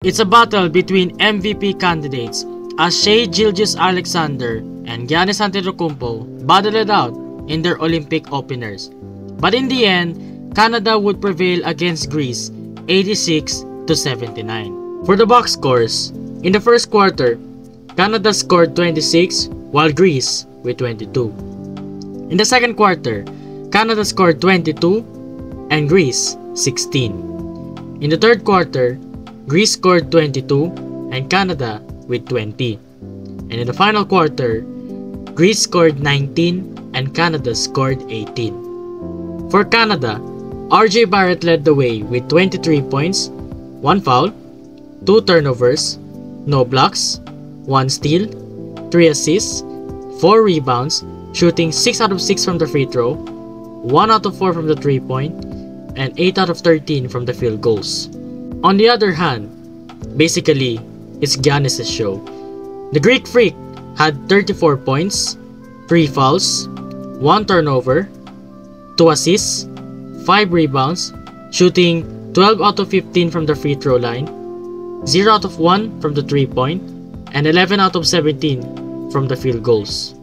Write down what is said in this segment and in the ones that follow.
It's a battle between MVP candidates as Shai Gilgeous-Alexander and Giannis Antetokounmpo battled it out in their Olympic openers. But in the end, Canada would prevail against Greece 86-79. For the box scores, in the first quarter, Canada scored 26 while Greece with 22. In the second quarter, Canada scored 22 and Greece 16. In the third quarter, Greece scored 22 and Canada with 20. And in the final quarter, Greece scored 19 and Canada scored 18. For Canada, RJ Barrett led the way with 23 points, 1 foul, 2 turnovers, no blocks, 1 steal, 3 assists, 4 rebounds, shooting 6 out of 6 from the free throw, 1 out of 4 from the 3-point, and 8 out of 13 from the field goals. On the other hand, basically, it's Giannis' show. The Greek Freak had 34 points, 3 fouls, 1 turnover, 2 assists, 5 rebounds, shooting 12 out of 15 from the free throw line, 0 out of 1 from the 3-point, and 11 out of 17 from the field goals.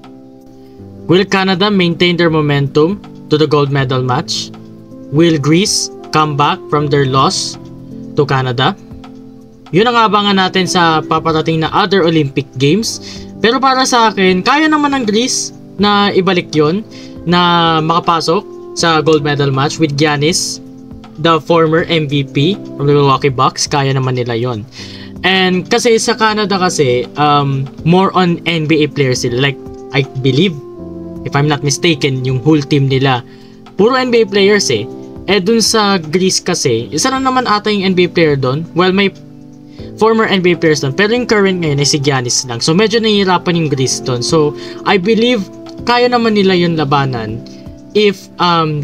Will Canada maintain their momentum to the gold medal match? Will Greece come back from their loss to Canada? Yun ang abangan natin sa paparating na other Olympic Games. Pero para sa akin, kaya naman ng Greece na ibalik yon, na makapasok sa gold medal match with Giannis, the former MVP from the Milwaukee Bucks. Kaya naman nila yon. And kasi sa Canada kasi, more on NBA players sila. Like, I believe, if I'm not mistaken, yung whole team nila, puro NBA players eh. Eh dun sa Greece kasi, isa na naman ata yung NBA player doon. Well, may former NBA players doon. Pero yung current ngayon ay si Giannis lang. So medyo nahihirapan yung Greece doon. So I believe kaya naman nila yung labanan if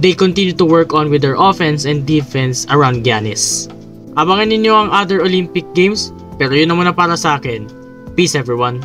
they continue to work on with their offense and defense around Giannis. Abangan ninyo ang other Olympic Games. Pero yun naman na para sa akin. Peace everyone.